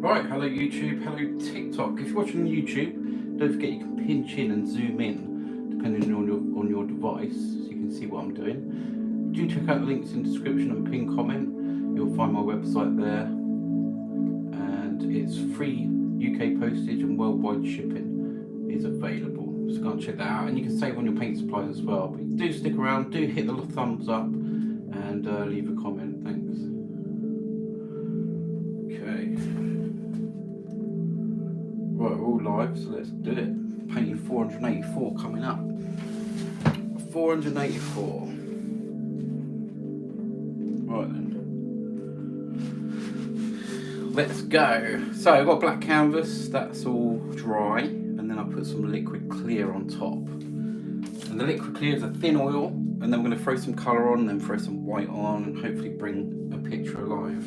Right, hello YouTube, hello TikTok. If you're watching YouTube, don't forget you can pinch in and zoom in depending on your device, so you can see what I'm doing. Do check out the links in the description and pin comment. You'll find my website there, and it's free UK postage and worldwide shipping is available. So go and check that out, and you can save on your paint supplies as well. But do stick around, do hit the thumbs up, and leave a comment. Thanks. Okay. Right, we're all live, so let's do it. Painting 484 coming up. 484. Right then. Let's go. So I've got black canvas, that's all dry, and then I put some liquid clear on top. And the liquid clear is a thin oil, and then we're going to throw some colour on, then throw some white on, and hopefully bring a picture alive.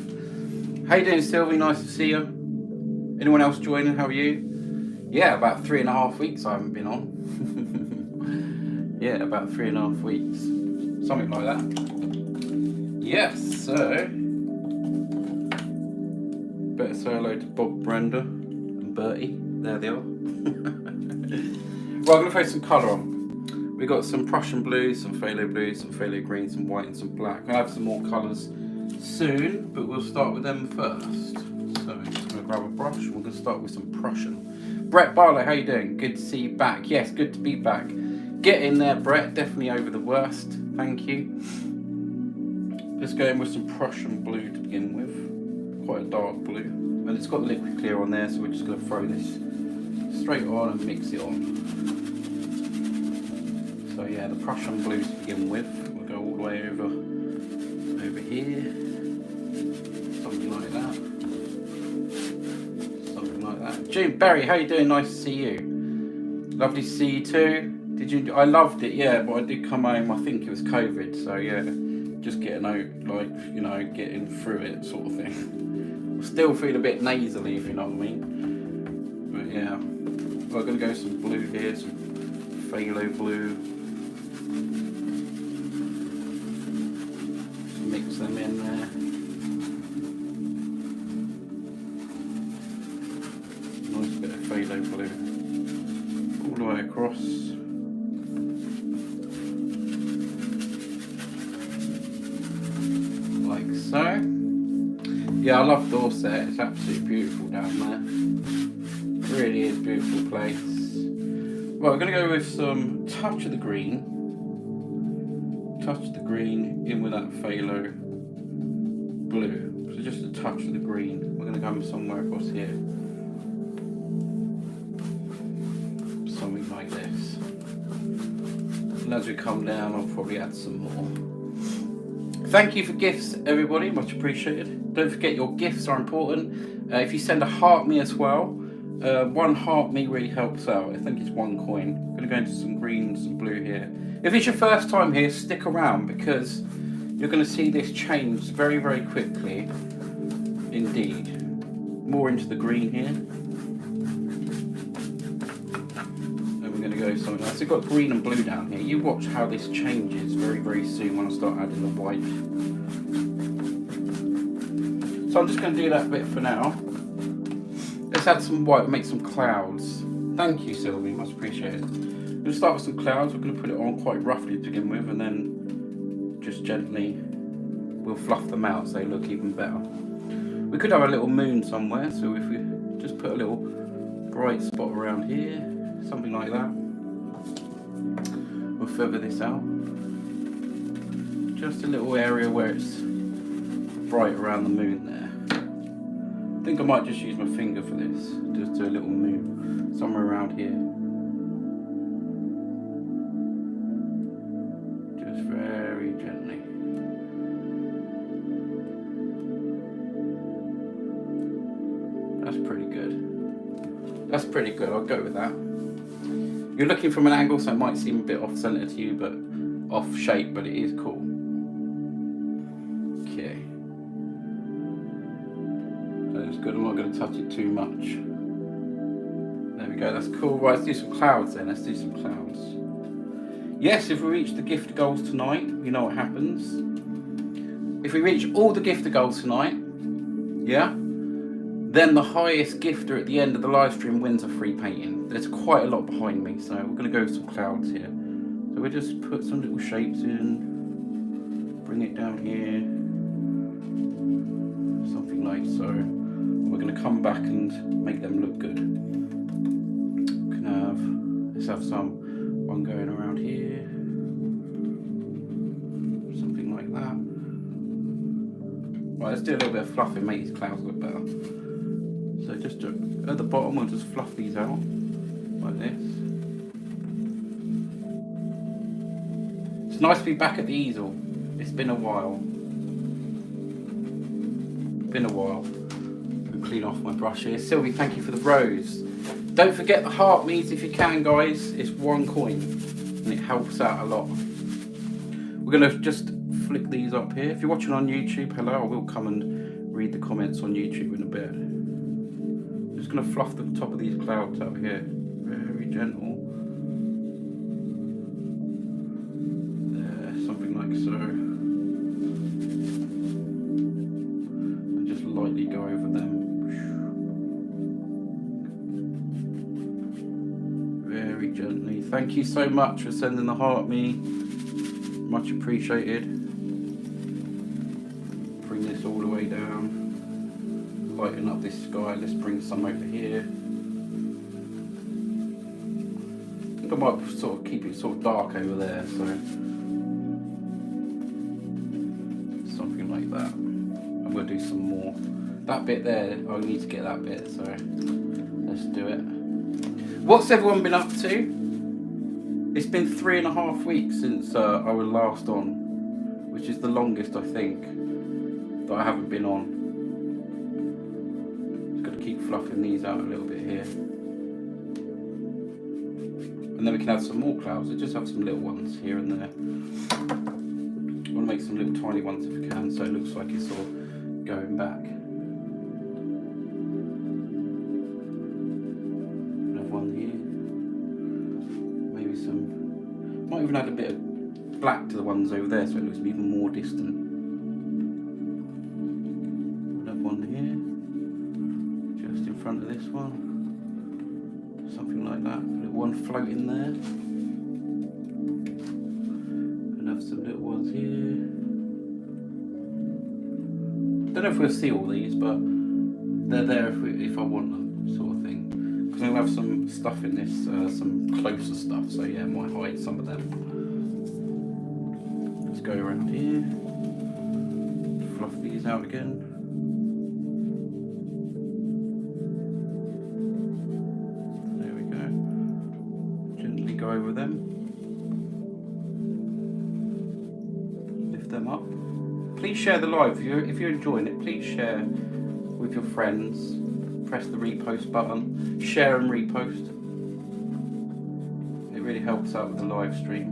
How you doing, Sylvie? Nice to see you. Anyone else joining? How are you? Yeah, about 3.5 weeks I haven't been on. Yeah, about 3.5 weeks. Something like that. Yes, so better say hello to Bob, Brenda and Bertie. There they are. Right, I'm going to throw some colour on. We've got some Prussian blues, some phthalo blues, some phthalo greens, some white and some black. I'll have some more colours soon, but we'll start with them first. So I'm just going to grab a brush. We're going to start with some Prussian. Brett Barlow, how you doing? Good to see you back. Yes, good to be back. Get in there, Brett. Definitely over the worst. Thank you. Let's go in with some Prussian blue to begin with. Quite a dark blue. And it's got liquid clear on there, so we're just going to throw this straight on and mix it on. So yeah, the Prussian blue to begin with. We'll go all the way over here. Something like that. June Berry, how you doing? Nice to see you. Lovely to see you too. Did you? I loved it, yeah, but I did come home. I think it was COVID, so yeah, just getting out, like, you know, getting through it, sort of thing. I still feel a bit nasally, if you know what I mean. But yeah, we're gonna go some blue here, some phthalo blue. Just mix them in there. Phthalo blue all the way across. Like so. Yeah, I love Dorset. It's absolutely beautiful down there. It really is a beautiful place. Right, we're going to go with some touch of the green. Touch of the green in with that phthalo blue. So just a touch of the green. We're going to go somewhere across here. Something like this. And as we come down, I'll probably add some more. Thank you for gifts, everybody. Much appreciated. Don't forget your gifts are important. If you send a heart me as well, one heart me really helps out. I think it's 1 coin. I'm going to go into some green and some blue here. If it's your first time here, stick around because you're going to see this change very, very quickly. Indeed. More into the green here. Go something else. So you've got green and blue down here. You watch how this changes very, very soon when I start adding the white. So I'm just going to do that bit for now. Let's add some white and make some clouds. Thank you, Sylvie, much appreciated. I'm going to start with some clouds. We're going to put it on quite roughly to begin with, and then just gently we'll fluff them out so they look even better. We could have a little moon somewhere, so if we just put a little bright spot around here, something like that. We'll feather this out. Just a little area where it's bright around the moon there. I think I might just use my finger for this. Just do a little moon somewhere around here. Just very gently. That's pretty good. That's pretty good, I'll go with that. You're looking from an angle, so it might seem a bit off center to you, but off shape, but it is cool. Okay. That's good. I'm not going to touch it too much. There we go, that's cool. Right, let's do some clouds then. Let's do some clouds. Yes, if we reach the gift goals tonight, you know what happens. If we reach all the gifter goals tonight, yeah, Then the highest gifter at the end of the live stream wins a free painting. There's quite a lot behind me, so we're going to go with some clouds here. So we'll just put some little shapes in, bring it down here, something like so. We're going to come back and make them look good. Let's have one going around here, something like that. Right, let's do a little bit of fluff and make these clouds look better. So just at the bottom, we'll just fluff these out like this. It's nice to be back at the easel. It's been a while. I'll clean off my brush here. Sylvie, thank you for the rose. Don't forget the heart means if you can, guys. It's 1 coin and it helps out a lot. We're going to just flick these up here. If you're watching on YouTube, hello, I will come and read the comments on YouTube in a bit. I'm just going to fluff the top of these clouds up here. Very gentle. There, something like so. And just lightly go over them. Very gently. Thank you so much for sending the heart me. Much appreciated. Bring this all the way down. Lighten up this sky. Let's bring some over here. I think I might sort of keep it sort of dark over there, so something like that. I'm going to do some more. That bit there, I need to get that bit, so let's do it. What's everyone been up to? It's been 3.5 weeks since I was last on, which is the longest I think that I haven't been on. Just got to keep fluffing these out a little bit here. And then we can add some more clouds. I just have some little ones here and there. I want to make some little tiny ones if I can, so it looks like it's sort of going back. Might even add a bit of black to the ones over there so it looks even more distant. Another one here, just in front of this one. Something like that. A little one floating there. And have some little ones here. Don't know if we'll see all these, but they're there if I want them, sort of thing. Because I'm going to have some stuff in this, some closer stuff, so yeah, I might hide some of them. Let's go around here, fluff these out again. There we go. Gently go over them. Lift them up. Please share the live. If you're enjoying it, please share with your friends. Press the repost button, share and repost. It really helps out with the live stream.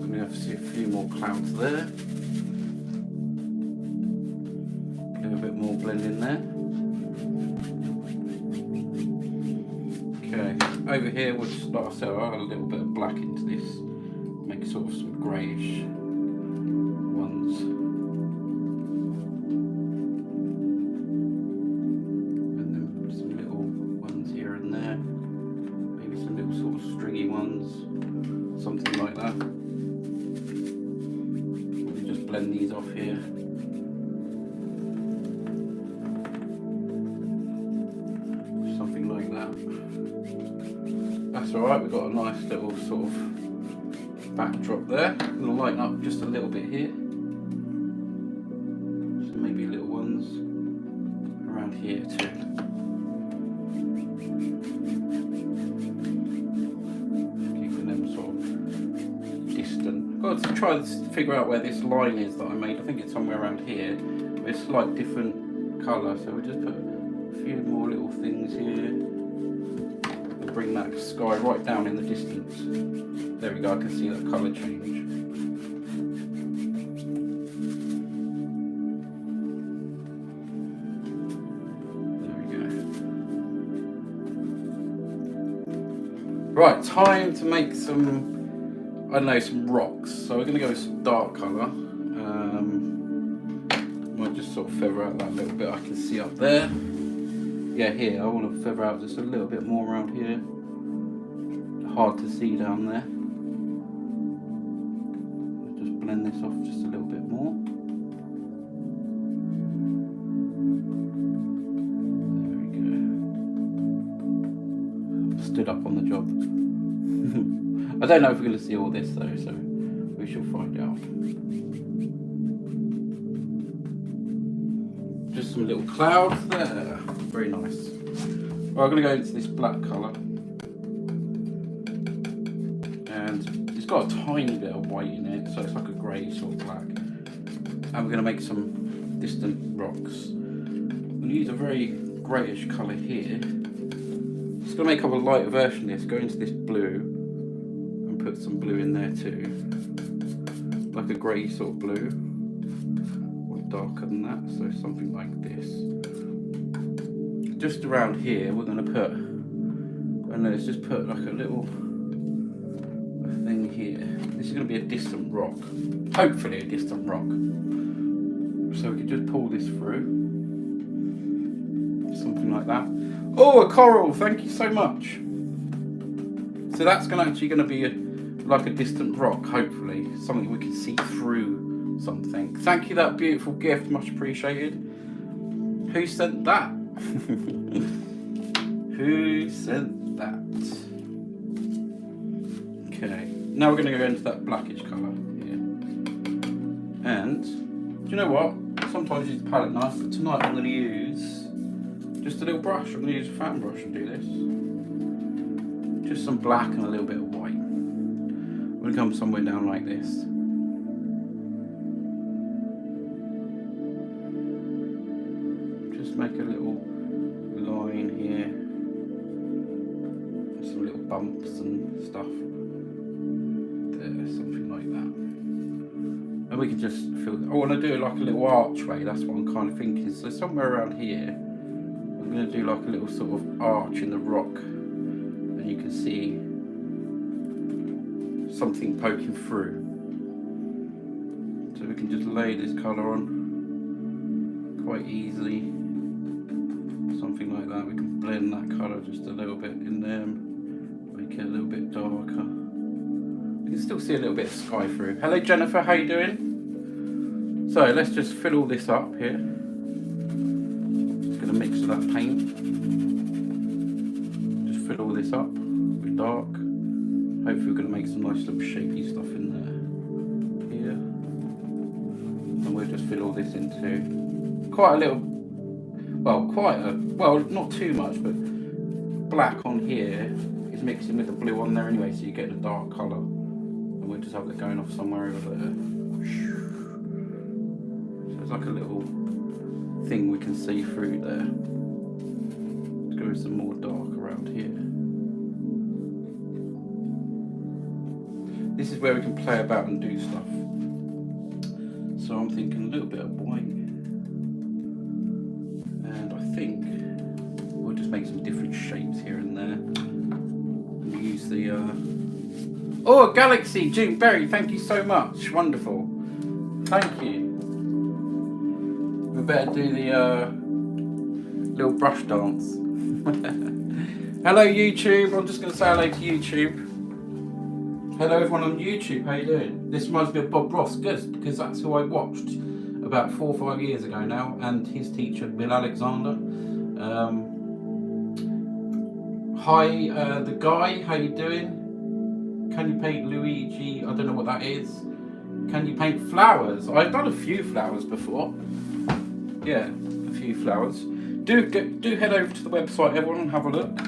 I'm going to have to see a few more clouds there. Get a bit more blend in there. Okay, over here we'll just, like I said, I'll add a little bit of black into this, make sort of some greyish ones. Something like that. We'll just blend these off here. Something like that. That's alright, we've got a nice little sort of backdrop there. I'm going to lighten up just a little bit here. So maybe little ones around here too. Got to try to figure out where this line is that I made. I think it's somewhere around here. But it's like different colour, so we'll just put a few more little things here. And bring that sky right down in the distance. There we go, I can see that colour change. There we go. Right, time to make some, I don't know, some rocks. So we're going to go with some dark colour. Might just sort of feather out that little bit I can see up there. yeah, here I want to feather out just a little bit more around here. Hard to see down there. Just blend this off just a little bit more. There we go. Stood up on the job. I don't know if we're going to see all this though, so we shall find out. Just some little clouds there. Very nice. Well, I'm going to go into this black colour. And it's got a tiny bit of white in it, so it's like a grey sort of black. And we're going to make some distant rocks. I'm going to use a very greyish colour here. Just going to make up a lighter version of this. Go into this blue and put some blue in there too. Like a grey sort of blue. Darker than that, so something like this. Just around here we're going to put, and let's just put like a little thing here. This is going to be a distant rock, hopefully a distant rock. So we can just pull this through, something like that. Oh, a coral! Thank you so much. So that's actually going to be like a distant rock, hopefully something we can see through. Something. Thank you, that beautiful gift, much appreciated. Who sent that? Who sent that? Okay, now we're going to go into that blackish colour here. And do you know what? Sometimes you use a palette knife, but tonight I'm going to use just a little brush. I'm going to use a fan brush and do this. Just some black and a little bit of white. I'm going to come somewhere down like this. Make a little line here, some little bumps and stuff there, something like that. And we can just fill. I want to do like a little archway. That's what I'm kind of thinking. So somewhere around here, I'm going to do like a little sort of arch in the rock, and you can see something poking through. So we can just lay this colour on quite easily. Something like that. We can blend that colour just a little bit in there, make it a little bit darker. You can still see a little bit of sky through. Hello Jennifer, how you doing? So let's just fill all this up here. Just going to mix with that paint. Just fill all this up with dark. Hopefully we're going to make some nice little shapy stuff in there. Here. And we'll just fill all this into quite a little. Well, not too much, but black on here is mixing with the blue on there anyway, so you get a dark colour. And we'll just have it going off somewhere over there. So it's like a little thing we can see through there. Let's go with some more dark around here. This is where we can play about and do stuff. So I'm thinking a little bit of white. Think we'll just make some different shapes here and there. We'll use the oh, Galaxy June Berry, thank you so much, wonderful, thank you. We better do the little brush dance. Hello YouTube, I'm just going to say hello to YouTube. Hello everyone on YouTube, how you doing? This reminds me of Bob Ross, good, because that's who I watched about 4 or 5 years ago now, and his teacher Bill Alexander. Hi, the guy, how you doing? Can you paint Luigi? I don't know what that is. Can you paint flowers? I've done a few flowers before. Yeah, a few flowers. Do head over to the website, everyone, and have a look.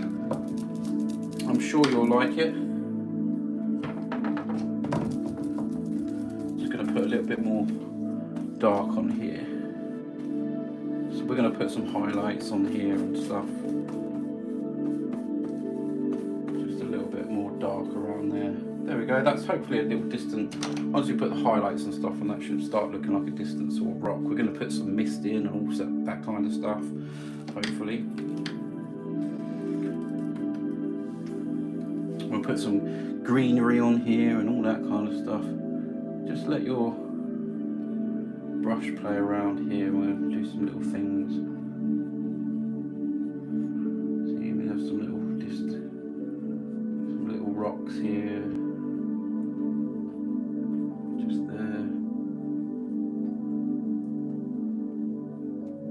I'm sure you'll like it. Just going to put a little bit more dark on here. So we're going to put some highlights on here and stuff. Just a little bit more dark around there. There we go, that's hopefully a little distant. Once we put the highlights and stuff on, that should start looking like a distant sort of rock. We're going to put some mist in and all that kind of stuff, hopefully. We'll put some greenery on here and all that kind of stuff. Just let your brush play around here. We'll do some little things. rocks here, just there,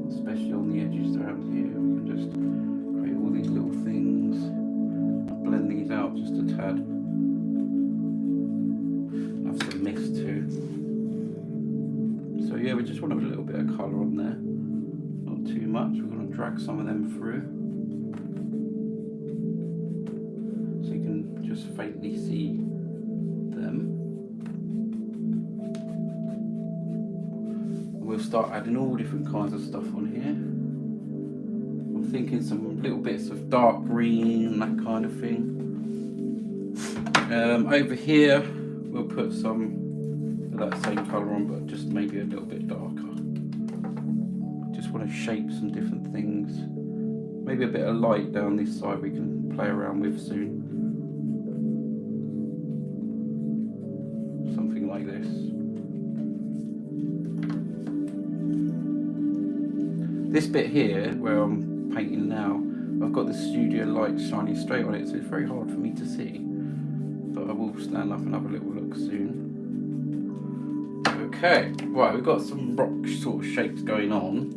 especially on the edges around here. We can just create all these little things, blend these out just a tad. Have some mist too. So yeah, we just want to have a little bit of colour on there, not too much. We're going to drag some of them through, so you can just faintly see them. We'll start adding all different kinds of stuff on here. I'm thinking some little bits of dark green, that kind of thing. Over here we'll put some of that same colour on, but just maybe a little bit darker. Just want to shape some different things. Maybe a bit of light down this side we can play around with soon. Something like this. This bit here, where I'm painting now, I've got the studio light shining straight on it, so it's very hard for me to see. But I will stand up and have a little look soon. Okay, right, we've got some rock sort of shapes going on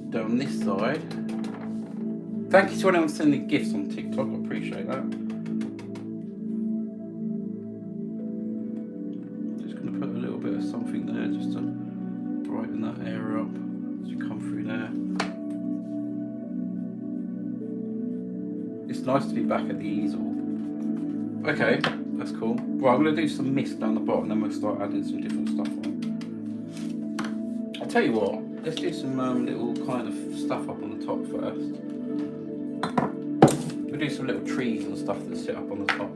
down this side. Thank you to anyone sending gifts on TikTok, I appreciate that. Just going to put a little bit of something there just to brighten that area up as you come through there. It's nice to be back at the easel. Okay, that's cool. Well, I'm going to do some mist down the bottom, then we'll start adding some different stuff on. I'll tell you what, let's do some little kind of stuff up on the top first. We'll do some little trees and stuff that sit up on the top.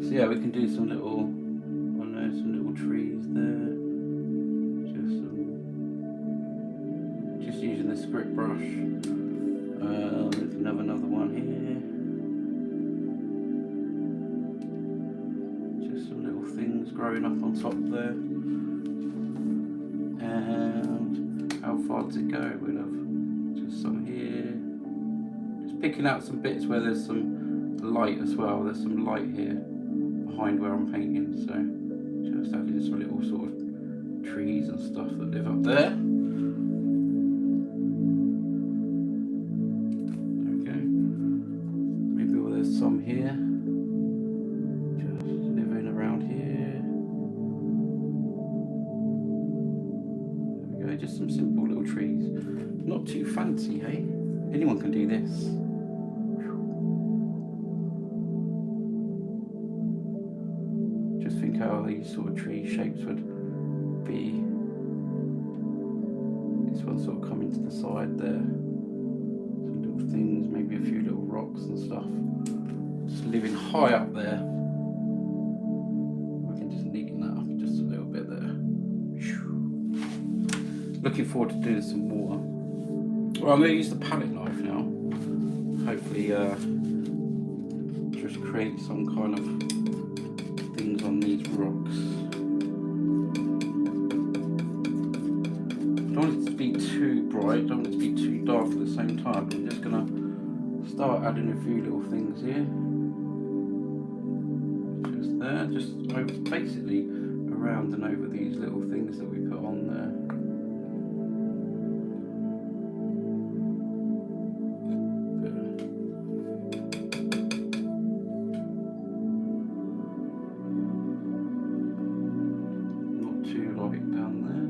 So yeah, we can do some little, I don't know, some little trees there. Just using the script brush. There's another one here. Just some little things growing up on top there. And how far does it go? We'll have just some here. Just picking out some bits where there's some light as well. There's some light here behind where I'm painting. So just adding some little sort of trees and stuff that live up there. Some here, just living around here. There we go, just some simple little trees. Not too fancy, hey? Anyone can do this. Just think how these sort of tree shapes would be. This one sort of coming to the side there. Some little things, maybe a few little rocks and stuff. Just living high up there. I can just neaten that up just a little bit there. Looking forward to doing some more. Well, I'm going to use the palette knife now. Hopefully just create some kind of things on these rocks. Don't want it to be too bright, don't want it to be too dark at the same time. I'm just going to start adding a few little things here. Just there, just over, basically around and over these little things that we put on there. Not too light down there.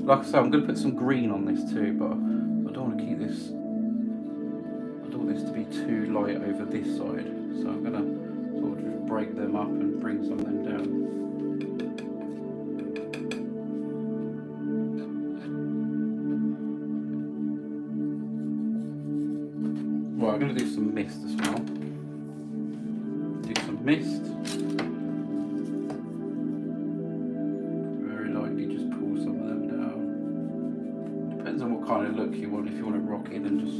Like I said, I'm going to put some green on this too, but I don't want to keep this, I don't want this to be too light over this side. So I'm going to sort of just break them up and bring some of them down. Right, I'm going to do some mist as well. Do some mist. Kind of look you want. If you want it rocky, then just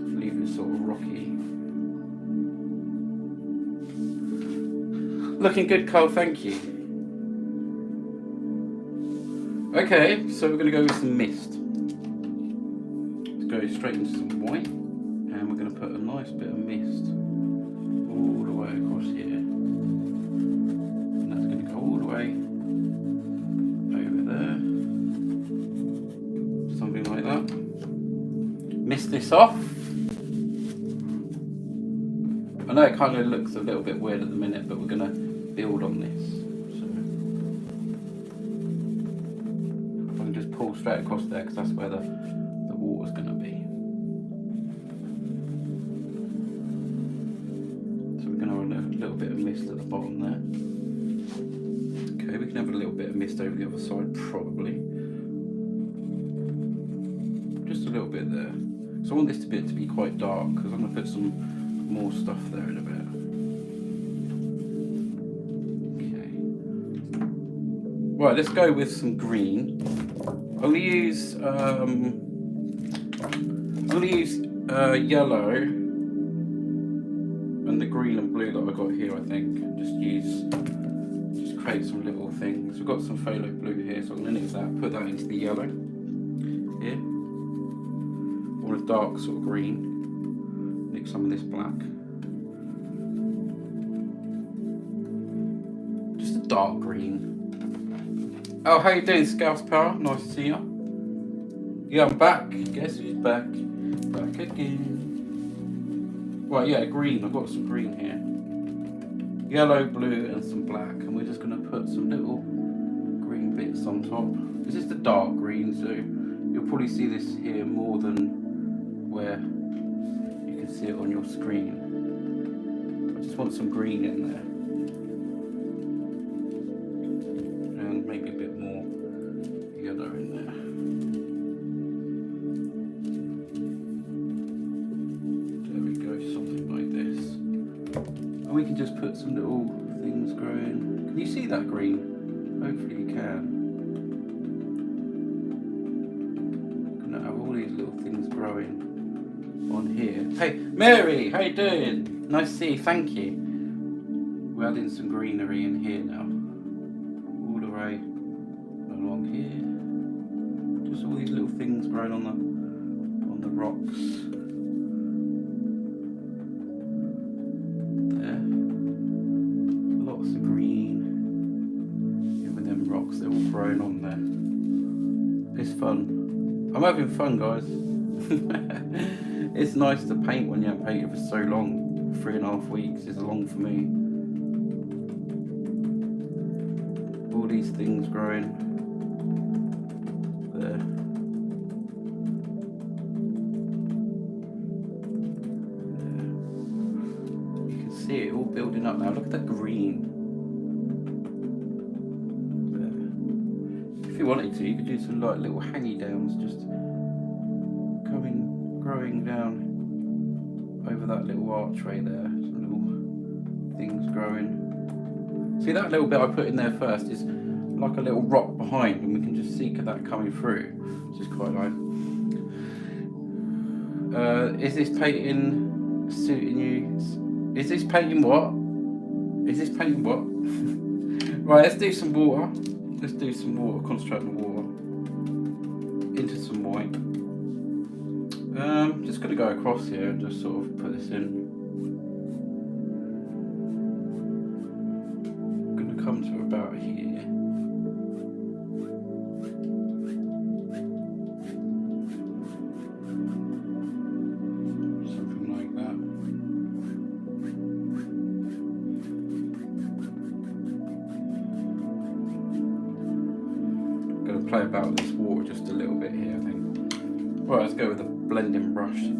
leave it sort of rocky. Looking good, Cole, thank you. Okay, so we're going to go with some mist. Let's go straight into some white, and we're going to put a nice bit of mist all the way across here. And that's going to go all the way over there. Something like that. Mist this off. I know it kind of looks a little bit weird at the minute, but we're going to build on this. So if I can just pull straight across there, because that's where the water's going to be. So we're going to have a little bit of mist at the bottom there. Okay, we can have a little bit of mist over the other side, probably. Just a little bit there. So I want this bit to be quite dark, because I'm going to put some more stuff there in a bit. Okay. Right, let's go with some green. I'm going to use yellow and the green and blue that I got here. I think just create some little things. We've got some phthalo blue here, so I'm going to use that. Put that into the yellow here. Or a dark sort of green. Mix some of this black. Just a dark green. Oh, how you doing, Scouts Power? Nice to see you. Yeah, I'm back. Guess who's back? Back again. Right, yeah, green. I've got some green here. Yellow, blue, and some black. And we're just going to put some little green bits on top. This is the dark green, so you'll probably see this here more than where you can see it on your screen. I just want some green in there. And maybe a bit more yellow in there. There we go, something like this. And we can just put some little things growing. Can you see that green? Hopefully you can. I'm gonna have all these little things growing on here. Hey, Mary, how you doing? Nice to see you, thank you. We're adding some greenery in here now. All the way along here. Just all these little things growing on the rocks. There. Lots of green. And with them rocks, they're all growing on there. It's fun. I'm having fun, guys. It's nice to paint when you haven't painted for so long. 3.5 weeks is long for me. All these things growing there. There. You can see it all building up now. Look at that green. There. If you wanted to, you could do some like little hangy downs, just growing down over that little archway there. Some little things growing. See that little bit I put in there first is like a little rock behind, and we can just see that coming through, which is quite nice. Is this painting suiting you? Is this painting what? Is this painting what? Right, let's do some water. Let's do some water, concentrate on the water. Into some white. Just going to go across here and just sort of put this in. I'm going to come to about here. Something like that. I'm going to play about with this water just a little bit here, I think. Right, let's go with the blending brush. I'm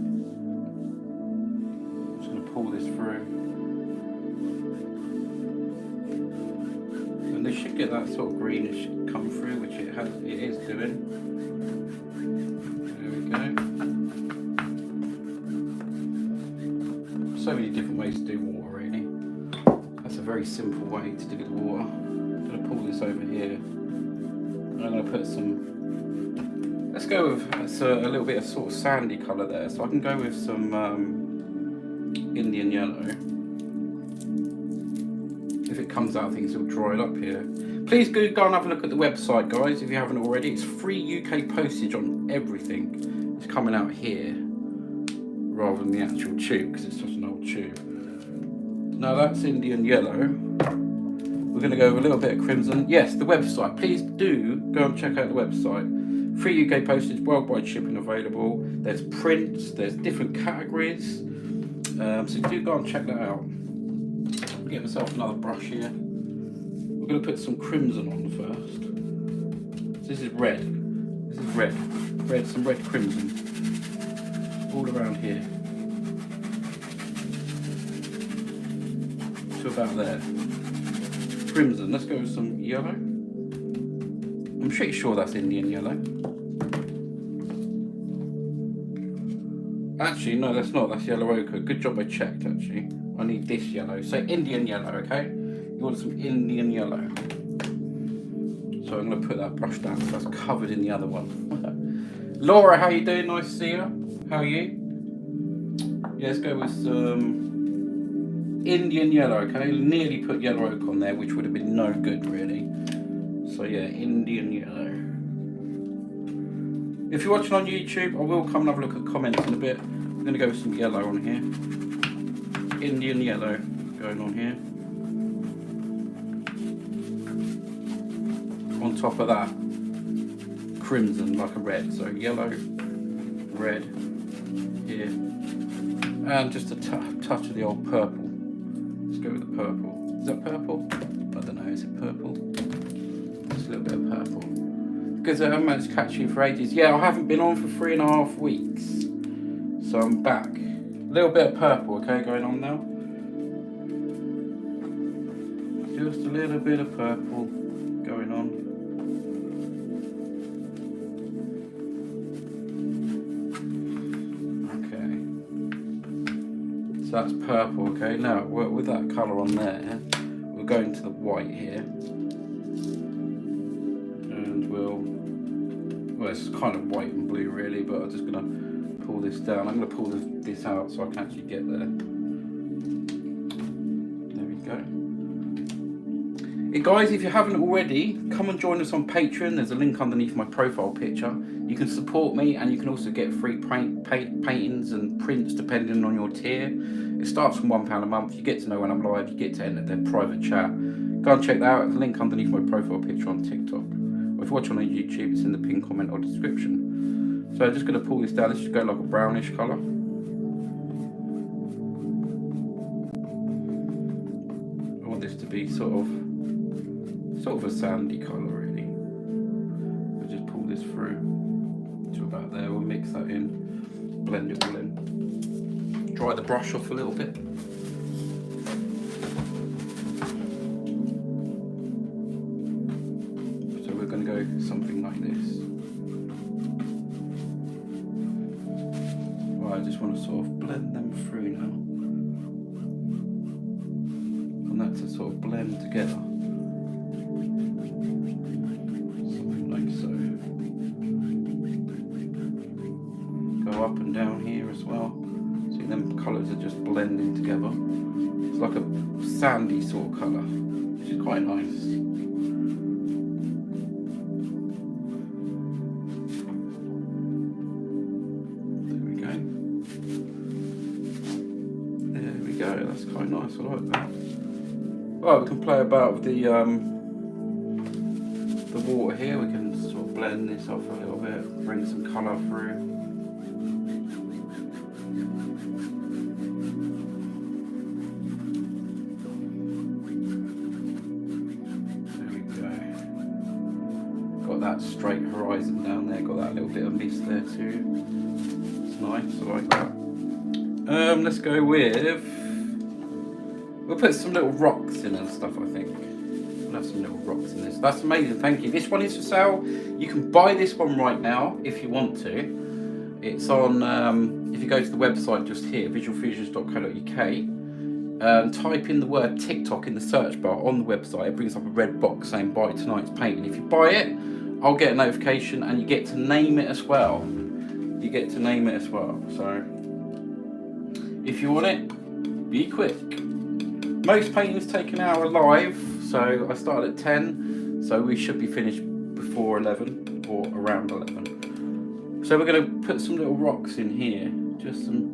just going to pull this through. And they should get that sort of greenish come through, which it is doing. There we go. So many different ways to do water, really. That's a very simple way to do the water. I'm going to pull this over here. And I'm going to put some. Let's go with a little bit of sort of sandy colour there. So I can go with some Indian yellow. If it comes out, I think it's all dried up here. please go and have a look at the website, guys, if you haven't already. It's free UK postage on everything. It's coming out here rather than the actual tube, because it's just an old tube. Now that's Indian yellow. We're going to go with a little bit of crimson. Yes, the website. Please do go and check out the website. Free UK postage, worldwide shipping available. There's prints, there's different categories. So do go and check that out. Get myself another brush here. We're going to put some crimson on first. So this is red. This is red. Some red crimson. All around here. To about there. Crimson. Let's go with some yellow. I'm pretty sure that's Indian yellow. Actually, no, that's not. That's yellow ochre. Good job I checked, actually. I need this yellow. So Indian yellow, okay? You want some Indian yellow. So I'm going to put that brush down because that's covered in the other one. Laura, how you doing? Nice to see you. How are you? Yeah, let's go with some Indian yellow, okay? Nearly put yellow ochre on there, which would have been no good, really. So yeah, Indian yellow. If you're watching on YouTube, I will come and have a look at the comments in a bit. I'm going to go with some yellow on here. Indian yellow going on here. On top of that, crimson like a red. So yellow, red here. And just a touch of the old purple. Let's go with the purple. Is that purple? I don't know, is it purple? Just a little bit of purple. Because I haven't managed to catch you for ages. Yeah, I haven't been on for 3.5 weeks. So I'm back. A little bit of purple, okay, going on now. Just a little bit of purple going on. Okay. So that's purple, okay. Now, with that colour on there, we're going to the white here. Well, it's kind of white and blue really, but I'm just going to pull this down. I'm going to pull this out so I can actually get there. There we go. Hey guys, if you haven't already, come and join us on Patreon. There's a link underneath my profile picture. You can support me and you can also get free paintings and prints depending on your tier. It starts from £1 a month. You get to know when I'm live. You get to enter their private chat. Go and check that out. There's a link underneath my profile picture on TikTok. If you're watching on YouTube, it's in the pinned comment or description. So I'm just going to pull this down. Let's just go like a brownish colour. I want this to be sort of a sandy colour, really. We'll just pull this through to about there. We'll mix that in, blend it all in. Dry the brush off a little bit. Something like this. Right, I just want to sort of blend them through now. And that to sort of blend together. Something like so. Go up and down here as well. See, them colours are just blending together. It's like a sandy sort of colour, which is quite nice. That's quite nice, I like that. Well, we can play about with the water here. We can sort of blend this off a little bit, bring some colour through. There we go. Got that straight horizon down there, got that little bit of mist there too. It's nice, I like that. Let's go with... We'll put some little rocks in and stuff, I think. We'll have some little rocks in this. That's amazing, thank you. This one is for sale. You can buy this one right now if you want to. It's on, if you go to the website just here, visualfusions.co.uk, type in the word TikTok in the search bar on the website. It brings up a red box saying buy tonight's painting. If you buy it, I'll get a notification and you get to name it as well. You get to name it as well. So, if you want it, be quick. Most paintings take an hour live, so I started at 10, So we should be finished before 11 or around 11. So we're going to put some little rocks in here, just some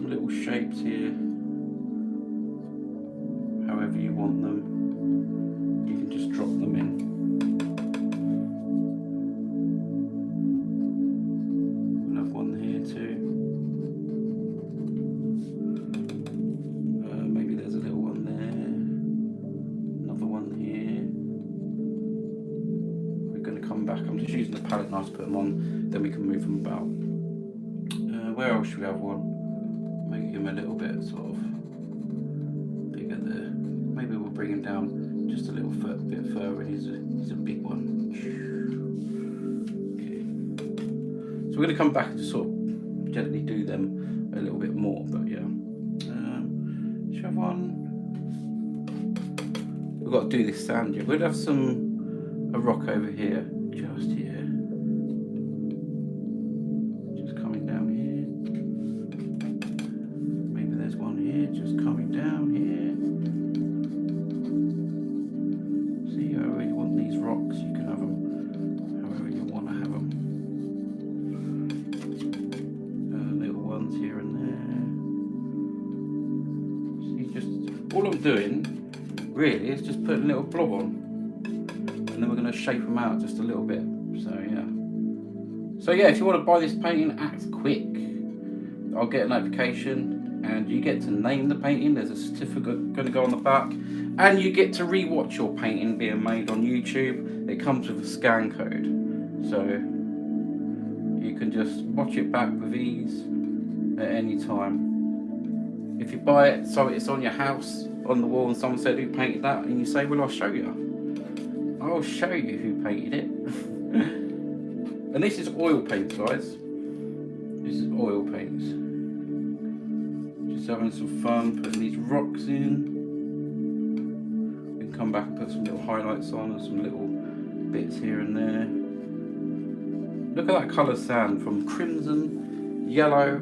little shapes here, however you want them. You can just drop them in. We'll have one here too. Maybe there's a little one there. Another one here. We're going to come back. I'm just using the palette knife to put them on, then we can move them about. Where else should we have one? Make him a little bit sort of bigger there. Maybe we'll bring him down just a little bit further. He's a big one. Okay. So we're going to come back and just sort of gently do them a little bit more. But yeah. Should we have one? We've got to do this sand yet. We'll have a rock over here, just here. Just coming down here. Maybe there's one here, just coming down here. See, however you want these rocks, you can have them however you want to have them. Little ones here and there. See, just all I'm doing really is just putting a little blob on, and then we're going to shape them out just a little bit. So yeah, if you want to buy this painting, act quick. I'll get a notification and you get to name the painting. There's a certificate going to go on the back, and you get to re-watch your painting being made on YouTube. It comes with a scan code, so you can just watch it back with ease at any time. If you buy it so it's on your house, on the wall, and someone said, who painted that? And you say, well, I'll show you. I'll show you who painted it. And this is oil paints, guys. This is oil paints. Just having some fun putting these rocks in. We can come back and put some little highlights on and some little bits here and there. Look at that colour sand, from crimson, yellow,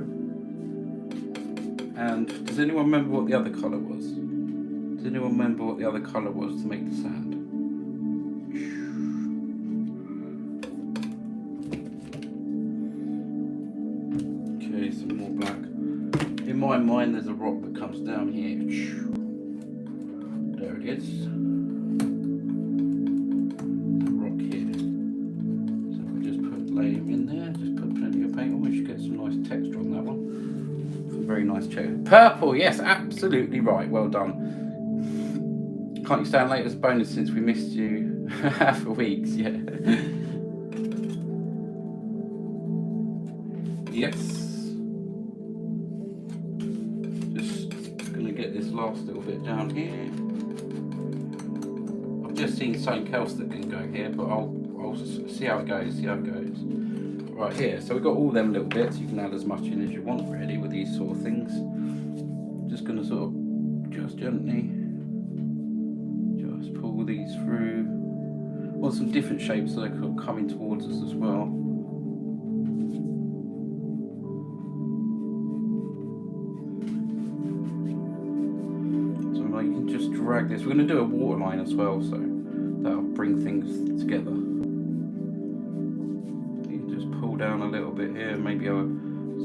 and does anyone remember what the other colour was? Does anyone remember what the other colour was to make the sand? Okay, some more black. In my mind, there's a rock that comes down here. There it is. A rock here. So we'll just lay him in there. Just put plenty of paint on. We should get some nice texture on that one. Some very nice texture. Purple, yes, absolutely right. Well done. Can't you stand late as a bonus since we missed you for weeks? Yeah. Yes. Just gonna get this last little bit down here. I've just seen something else that can go here, but I'll see how it goes. See how it goes. Right here. So we've got all them little bits. You can add as much in as you want, really, with these sort of things. Just gonna sort of just gently. Pull these through. Want some different shapes so they're coming towards us as well. So now you can just drag this. We're going to do a waterline as well, so that'll bring things together. You can just pull down a little bit here, maybe a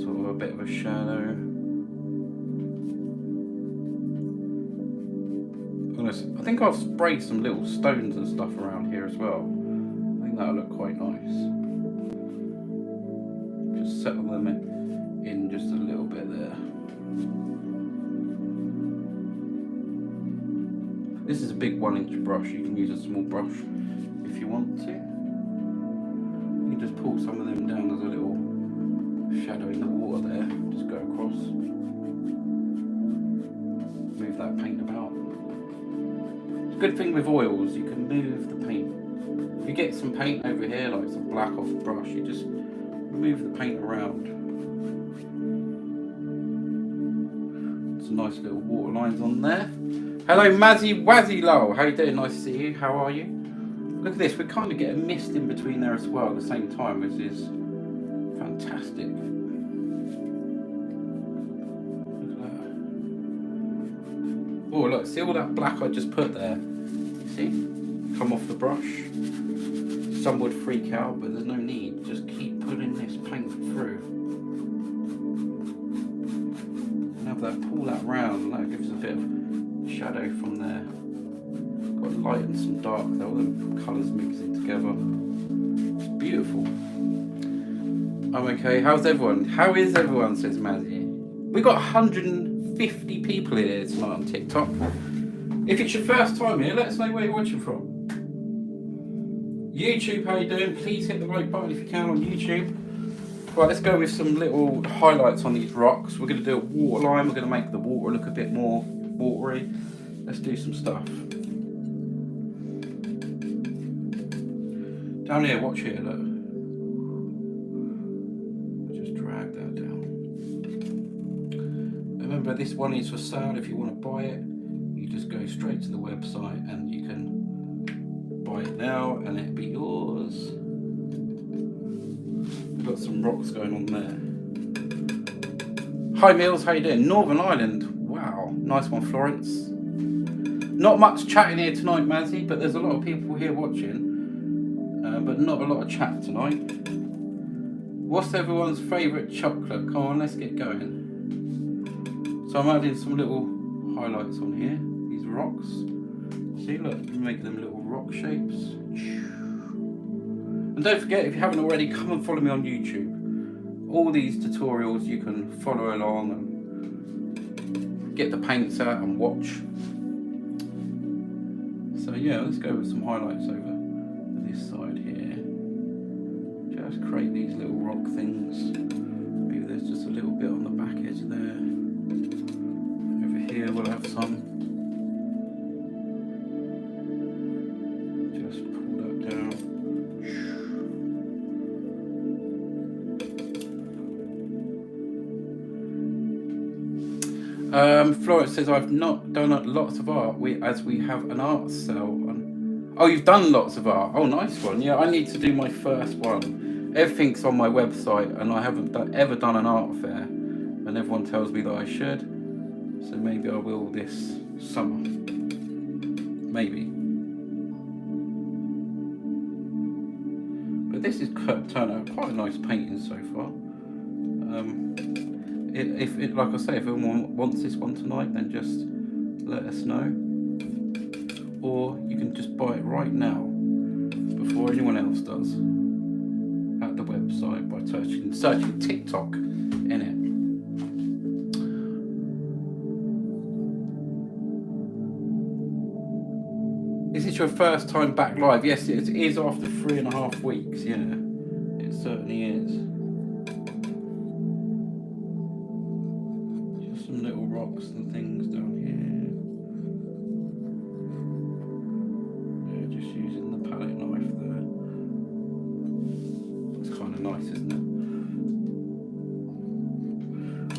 sort of a bit of a shadow. I think I've sprayed some little stones and stuff around here as well. I think that'll look quite nice. Just settle them in just a little bit there. This is a big 1-inch brush. You can use a small brush if you want to. You can just pull some of them down as a little shadow in the water there. Just go across. Move that paint about. Good thing with oils, you can move the paint. If you get some paint over here, like some black off the brush, you just move the paint around. Some nice little water lines on there. Hello Mazzy Wazzy Lowell, how you doing? Nice to see you. How are you? Look at this, we kind of get a mist in between there as well at the same time, which is fantastic. Oh look, see all that black I just put there? See? come off the brush. Some would freak out, but there's no need. Just keep pulling this paint through. And have that, pull that round, and that gives a bit of shadow from there. Got light and some dark there, all the colours mixing together. It's beautiful. I'm okay. How's everyone? How is everyone, says Mazzy. We got 150 people here tonight on TikTok. If it's your first time here, let us know where you're watching from. YouTube, how you doing? Please hit the like button if you can on YouTube. Right, let's go with some little highlights on these rocks. We're going to do a waterline. We're going to make the water look a bit more watery. Let's do some stuff. Down here, watch here, look. I'll just drag that down. Remember, this one is for sale. If you want to buy it, you just go straight to the website and you can buy it now and it'll be yours. We've got some rocks going on there. Hi Mills, how you doing? Northern Ireland. Wow, nice one, Florence. Not much chatting here tonight, Mazzy, but there's a lot of people here watching. But not a lot of chat tonight. What's everyone's favourite chocolate? Come on, let's get going. So I'm adding some little highlights on here. These rocks. See, look, make them little rock shapes. And don't forget, if you haven't already, come and follow me on YouTube. All these tutorials you can follow along and get the paints out and watch. So yeah, let's go with some highlights over this side here. Just create these little rock things. Maybe there's just a little bit on the back edge there. Over here we'll have some. Just pull that down. Florence says, I've not done lots of art as we have an art sale on. Oh, you've done lots of art. Oh, nice one. Yeah, I need to do my first one. Everything's on my website and I haven't ever done an art fair. And everyone tells me that I should. So maybe I will this summer. Maybe. But this is turned out quite a nice painting so far. Like I say, if anyone wants this one tonight, then just let us know. Or you can just buy it right now before anyone else does at the website by searching TikTok in it. Is this your first time back live? Yes, it is after 3.5 weeks, yeah. It certainly is. Just some little rocks and things down here. Using the palette knife there. It's kind of nice, isn't it?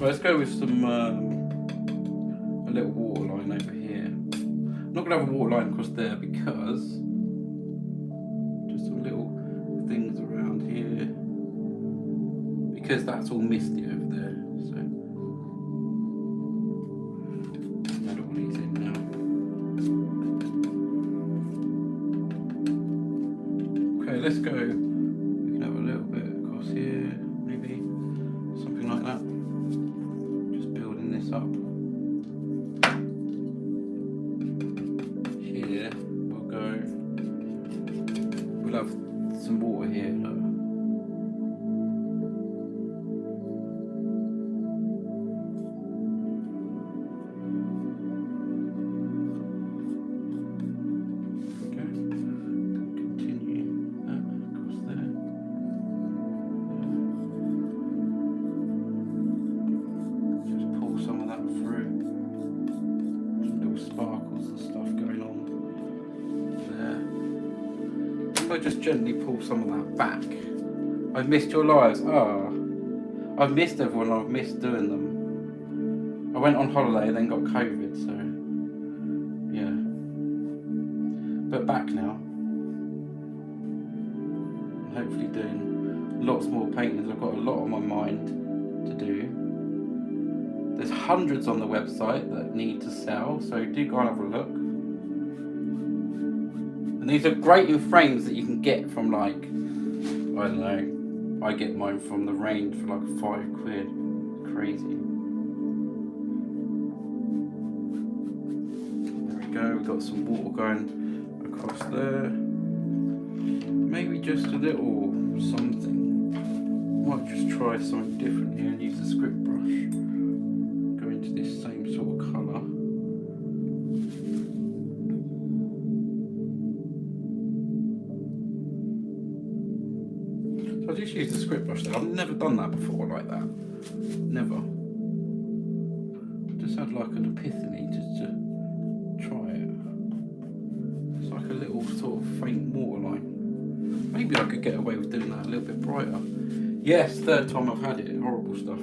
Well, let's go with some a little waterline over here. I'm not going to have a waterline across there because just some little things around here because that's all misty over there. So I don't want these in now. Let's go. We can have a little bit across here, maybe something like that. Just building this up. Here we'll go. We'll have some water here. Look. Just gently pull some of that back. I've missed your lives. I've missed everyone. I've missed doing them. I went on holiday, then got COVID, so yeah. But back now. I'm hopefully doing lots more paintings. I've got a lot on my mind to do. There's hundreds on the website that need to sell, so do go and have a look. And And these are great in frames that you can get from like, I don't know, I get mine from the range for like £5. Crazy. There we go, we've got some water going across there. Maybe just a little something. Might just try something different here and use the script brush. Go into this same sort of colour. So I just use the script brush there. I've never done that before like that. Never. I just had like an epiphany just to try it. It's like a little sort of faint waterline. Maybe I could get away with doing that a little bit brighter. Yes, third time I've had it. Horrible stuff.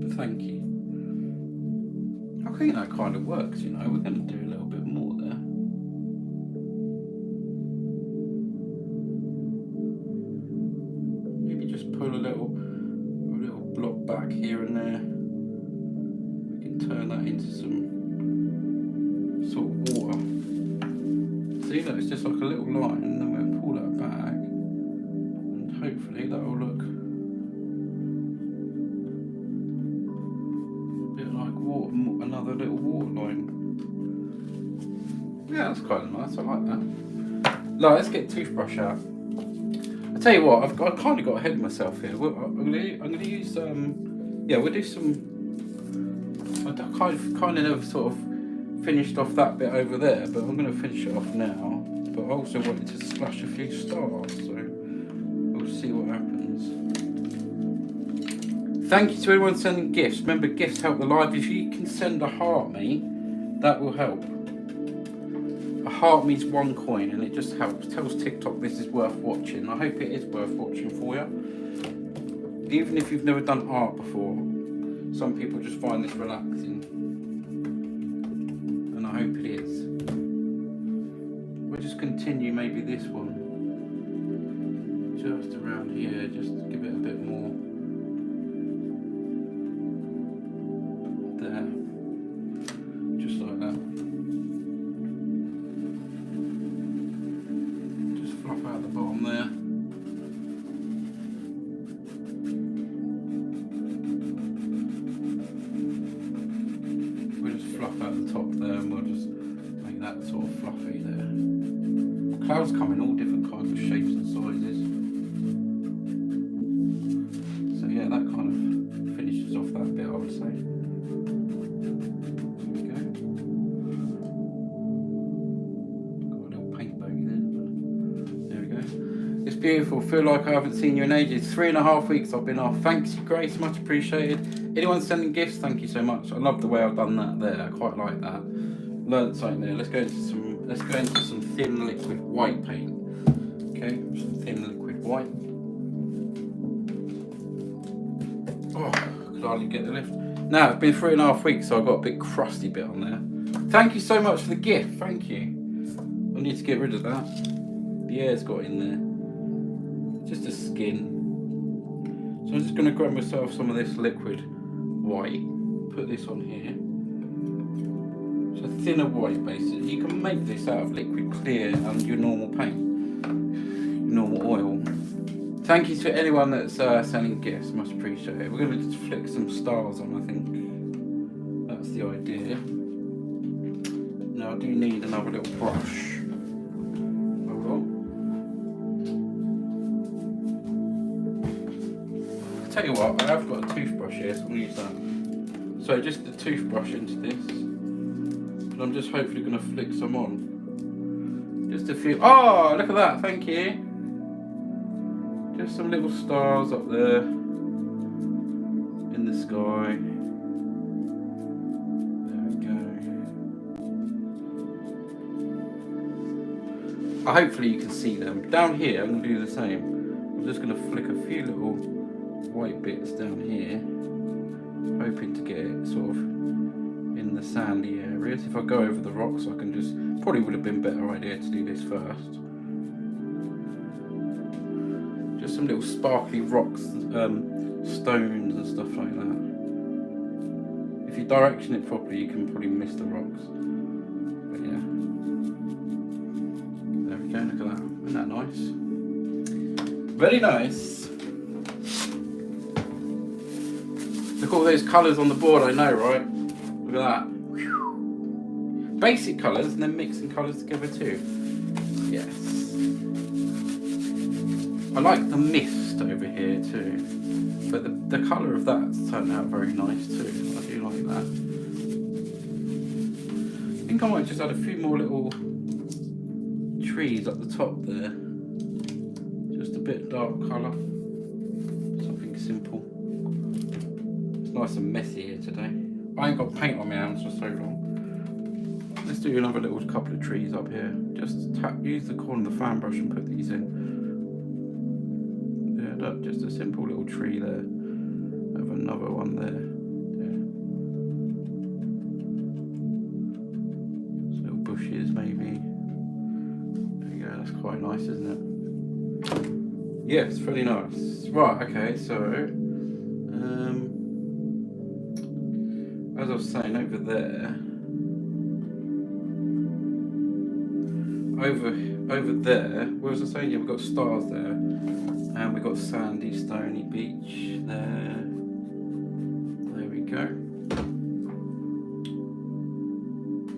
But thank you. I think that kind of works, you know. We're going to do a little bit more there. Maybe just pull a little block back here and there. We can turn that into some sort of water. See, look, it's just like a little line, and then we'll pull that back, and hopefully that will look a bit like water, another little water line. Yeah, that's kind of nice. I like that. Now, let's get the toothbrush out. I tell you what, I've kind of got ahead of myself here. I'm going to use yeah, we'll do some. I kind of never sort of finished off that bit over there, but I'm going to finish it off now. But I also wanted to splash a few stars, so we'll see what happens. Thank you to everyone sending gifts. Remember, gifts help the live. If you can send a heart me, that will help. A heart means 1 coin, and it just helps. Tells TikTok this is worth watching. I hope it is worth watching for you. Even if you've never done art before, some people just find this relaxing. I hope it is. We'll just continue maybe this one. Just around here, just to give it a bit more. There. Just like that. Just fluff out the bottom there. Clouds come in all different kinds of shapes and sizes. So yeah, that kind of finishes off that bit, I would say. There we go. Got a little paint bogey there. There we go. It's beautiful. Feel like I haven't seen you in ages. 3.5 weeks I've been off. Thanks, Grace. Much appreciated. Anyone sending gifts? Thank you so much. I love the way I've done that there. I quite like that. Learned something there. Let's go into some thin liquid white paint. Okay, some thin liquid white. Oh, I could hardly get the lift. Now, it's been 3.5 weeks, so I've got a big crusty bit on there. Thank you so much for the gift. Thank you. I need to get rid of that. The air's got in there. Just a skin. So I'm just going to grab myself some of this liquid white. Put this on here. Thinner white, basically. You can make this out of liquid clear and your normal paint, your normal oil. Thank you to anyone that's sending gifts, much appreciated. We're going to just flick some stars on, I think. That's the idea. Now I do need another little brush. Hold on. I'll tell you what, I have got a toothbrush here, so I'm going to use that. So just the toothbrush into this. And I'm just hopefully going to flick some on. Just a few. Oh, look at that. Thank you. Just some little stars up there in the sky. There we go. Hopefully you can see them. Down here, I'm going to do the same. I'm just going to flick a few little white bits down here. Hoping to get it sort of in the sandy areas. If I go over the rocks, I can just, probably would have been a better idea to do this first. Just some little sparkly rocks, stones and stuff like that. If you direction it properly, you can probably miss the rocks. But yeah. There we go, look at that. Isn't that nice? Very nice. Look at all those colours on the board, I know, right? Look at that. Basic colours and then mixing colours together too. Yes. I like the mist over here too. But the colour of that's turned out very nice too. I do like that. I think I might just add a few more little trees up the top there. Just a bit dark colour. Something simple. It's nice and messy here today. I ain't got paint on my hands for so long. Let's do another little couple of trees up here. Just use the corner of the fan brush and put these in. Yeah, look, just a simple little tree there. Have another one there. Yeah. Little bushes maybe. There you go, that's quite nice, isn't it? Yes, really nice. Right, okay, so as I was saying over there, over there, what was I saying? Yeah, we've got stars there, and we've got sandy, stony beach there. There we go.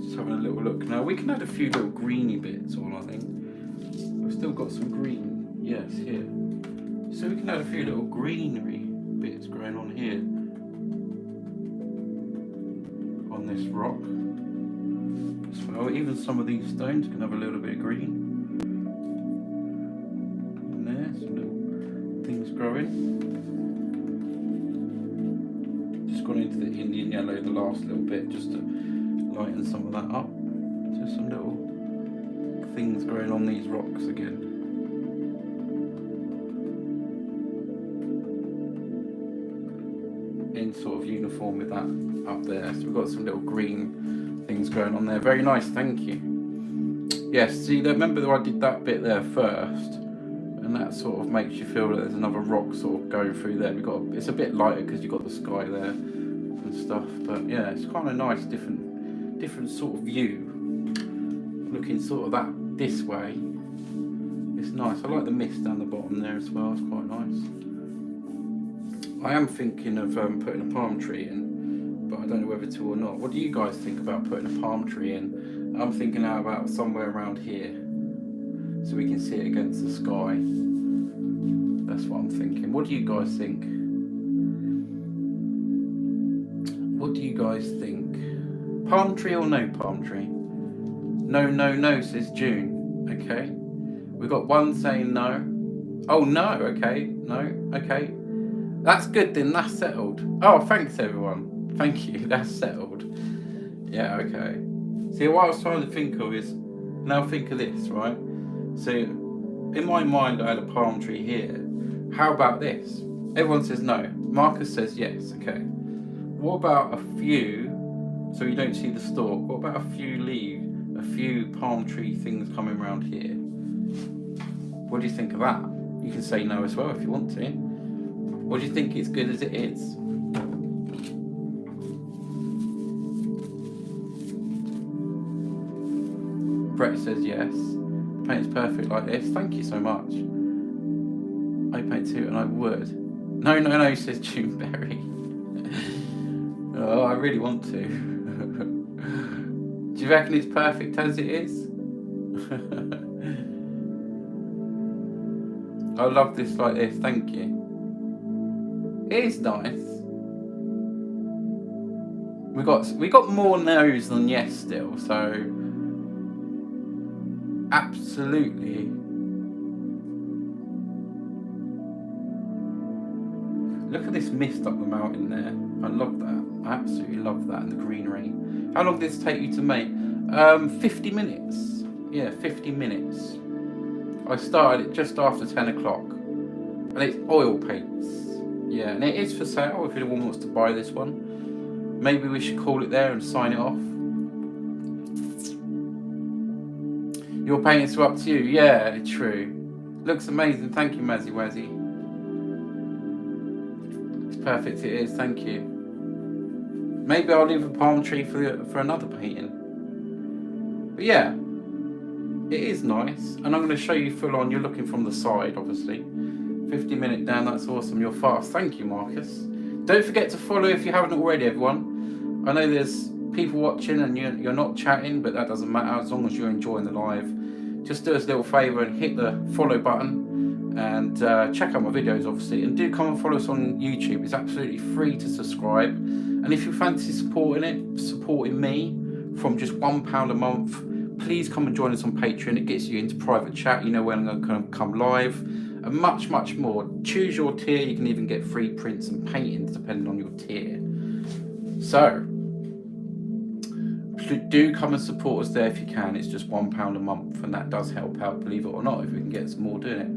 Just having a little look now. We can add a few little greeny bits on, I think. We've still got some green, yes, here. So we can add a few little greenery bits growing on here. On this rock. Well, even some of these stones can have a little bit of green. And there, some little things growing. Just gone into the Indian yellow the last little bit just to lighten some of that up. Just some little things growing on these rocks again. In sort of uniform with that up there. So we've got some little green things going on there. Very nice, thank you. Yes, see, remember that I did that bit there first, and that sort of makes you feel that there's another rock sort of going through there. It's a bit lighter because you've got the sky there and stuff, but yeah, it's kind of nice, different sort of view. Looking sort of this way. It's nice. I like the mist down the bottom there as well. It's quite nice. I am thinking of putting a palm tree in, but I don't know whether to or not. What do you guys think about putting a palm tree in? I'm thinking now about somewhere around here, so we can see it against the sky. That's what I'm thinking. What do you guys think? What do you guys think? Palm tree or no palm tree? No, no, no, says June. Okay. We've got one saying no. Oh, no, okay. No, okay. That's good then, that's settled. Oh, thanks everyone. Thank you, that's settled. Yeah, okay. See, what I was trying to think of is, now think of this, right? So, in my mind I had a palm tree here. How about this? Everyone says no. Marcus says yes, okay. What about a few, so you don't see the stalk, what about a few palm tree things coming around here? What do you think of that? You can say no as well if you want to. Or do you think it's good as it is? Brett says yes. The paint's perfect like this. Thank you so much. I paint too and I would. No, no, no, says Juneberry. Oh, I really want to. Do you reckon it's perfect as it is? I love this like this, thank you. It is nice. We got more no's than yes still, so absolutely. Look at this mist up the mountain there. I love that. I absolutely love that, and the greenery. How long did this take you to make? 50 minutes. Yeah, 50 minutes. I started it just after 10 o'clock. And it's oil paints. Yeah, and it is for sale if anyone wants to buy this one. Maybe we should call it there and sign it off. Your paintings are up to you. Yeah, true. Looks amazing. Thank you, Mazzy Wazzy. It's perfect. It is. Thank you. Maybe I'll leave a palm tree for another painting. But yeah, it is nice, and I'm going to show you full on. You're looking from the side, obviously. 50-minute down, that's awesome. You're fast. Thank you, Marcus. Don't forget to follow if you haven't already, everyone. I know there's people watching and you're not chatting, but that doesn't matter as long as you're enjoying the live. Just do us a little favour and hit the follow button, and check out my videos, obviously, and do come and follow us on YouTube. It's absolutely free to subscribe, and if you fancy supporting me from just £1 a month, please come and join us on Patreon. It gets you into private chat, you know when I'm going to come live, and much more. Choose your tier. You can even get free prints and paintings depending on your tier. So do come and support us there if you can. It's just £1 a month, and that does help out, believe it or not, if we can get some more doing it.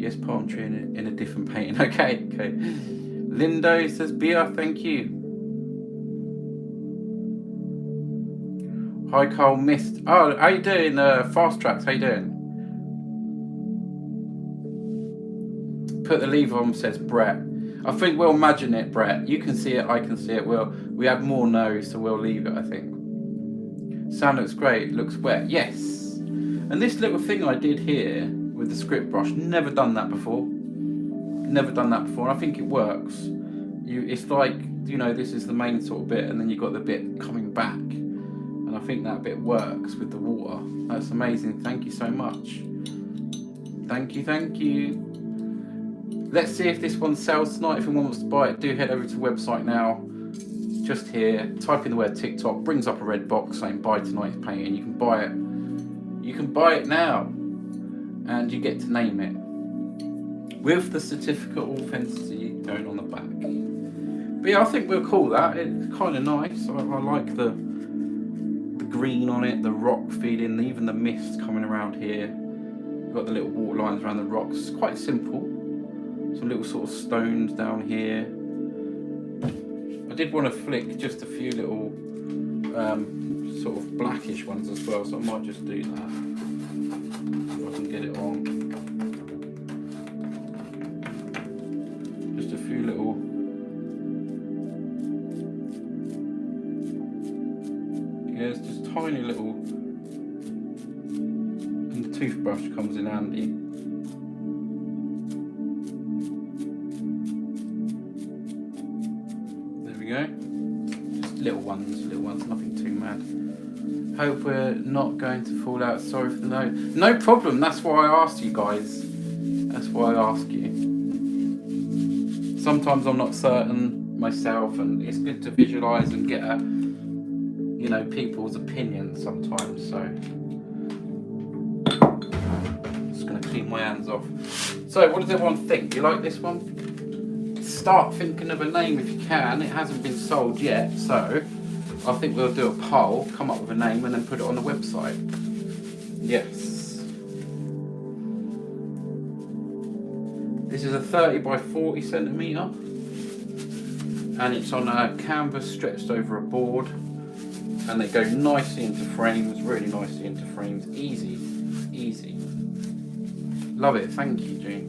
Yes, palm tree in a different painting. Okay. Lindo says, Bia, thank you. Hi, Carl Mist. Oh, how you doing, Fast Tracks? How you doing? Put the lever on, says Brett. I think we'll imagine it, Brett. You can see it, I can see it. We have more nose, so we'll leave it, I think. Sound looks great, looks wet. Yes. And this little thing I did here with the script brush, never done that before. And I think it works. It's like, you know, this is the main sort of bit, and then you've got the bit coming back. And I think that bit works with the water. That's amazing. Thank you so much. Thank you. Let's see if this one sells tonight. If anyone wants to buy it, do head over to the website now. Just here, type in the word TikTok, brings up a red box saying buy tonight's painting. You can buy it. You can buy it now, and you get to name it with the certificate of authenticity going on the back. But yeah, I think we'll call that. It's kind of nice. I like the green on it, the rock feeling, even the mist coming around here. We've got the little water lines around the rocks. It's quite simple. Some little sort of stones down here. I did want to flick just a few little sort of blackish ones as well, so I might just do that if I can get it on. Just a few little it's just tiny little, and the toothbrush comes in handy. Go. Just little ones, nothing too mad. Hope we're not going to fall out. Sorry for the no. No problem, that's why I asked you guys. That's why I ask you. Sometimes I'm not certain myself, and it's good to visualise and get people's opinions sometimes, so. Just gonna clean my hands off. So what does everyone think? Do you like this one? Start thinking of a name if you can. It hasn't been sold yet, so I think we'll do a poll, come up with a name, and then put it on the website. Yes. This is a 30 by 40 centimetre, and it's on a canvas stretched over a board, and they go nicely into frames, really nicely into frames. Easy. Love it. Thank you, Jean.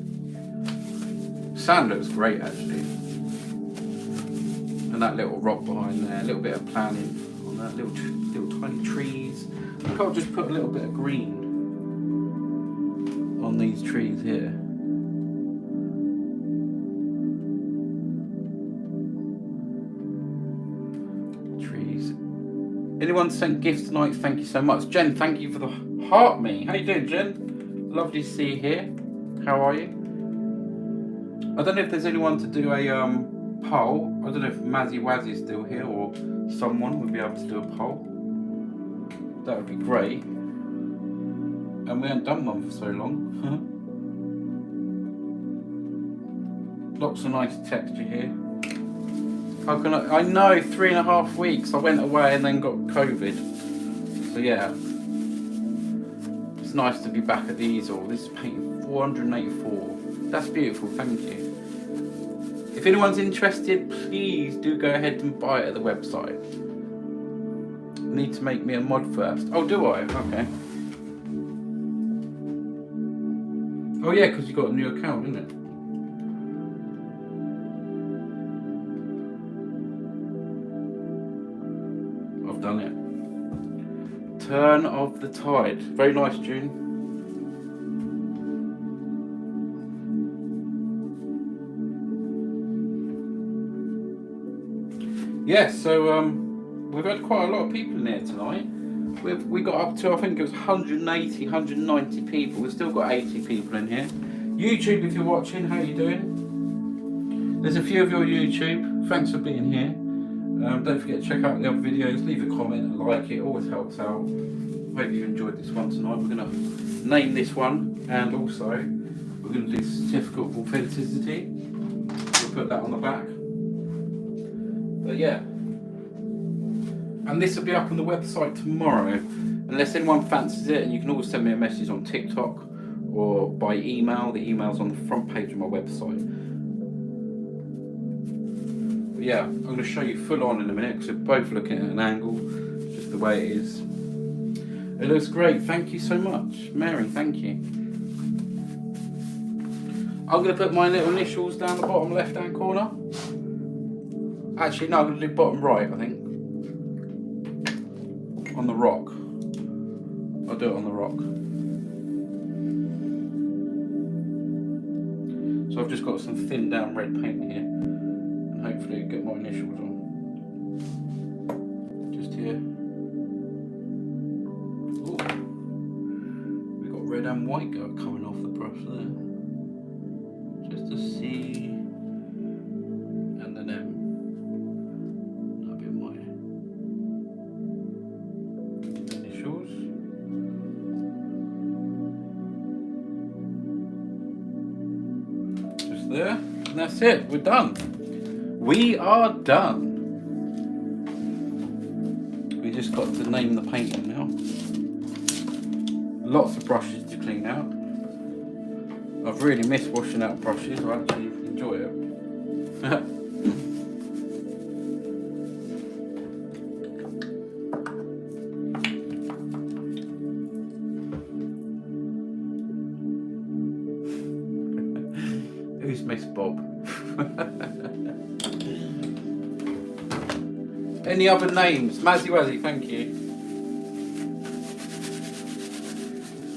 Sand looks great actually, and that little rock behind there, a little bit of planning on that, little tiny trees. I think I'll just put a little bit of green on these trees here. Trees. Anyone sent gifts tonight? Thank you so much. Jen, thank you for the heart me. How you doing, Jen? Lovely to see you here. How are you? I don't know if there's anyone to do a poll. I don't know if Mazzy Wazzy is still here, or someone would be able to do a poll. That would be great. And we haven't done one for so long. Lots of nice texture here. How can I know, 3.5 weeks. I went away and then got COVID. So yeah. It's nice to be back at the easel. This is painting 484. That's beautiful, thank you. If anyone's interested, please do go ahead and buy it at the website. Need to make me a mod first. Oh, do I? Okay. Oh yeah, because you got a new account, isn't it? I've done it. Turn of the Tide. Very nice, June. Yes, so we've had quite a lot of people in here tonight. We got up to, I think it was 180, 190 people. We've still got 80 people in here. YouTube, if you're watching, how you doing? There's a few of you on YouTube. Thanks for being here. Don't forget to check out the other videos. Leave a comment and like it. Always helps out. Hope you enjoyed this one tonight. We're going to name this one, and also we're going to do certificate of authenticity. We'll put that on the back. But yeah, and this will be up on the website tomorrow, unless anyone fancies it. And you can always send me a message on TikTok or by email. The email's on the front page of my website. But yeah, I'm going to show you full on in a minute because we're both looking at an angle, just the way it is. It looks great. Thank you so much, Mary. Thank you. I'm going to put my little initials down the bottom left-hand corner. Actually, no, I'm going to do bottom right, I think. On the rock. I'll do it on the rock. So I've just got some thin down red paint here. And hopefully get my initials on. Just here. Ooh. We've got red and white coming off the brush there. Just to see. And then there, and that's it. We're done. We are done. We just got to name the painting now. Lots of brushes to clean out. I've really missed washing out brushes. I actually enjoy it. Who's Miss Bob? Any other names? Mazzy Wazzy, thank you.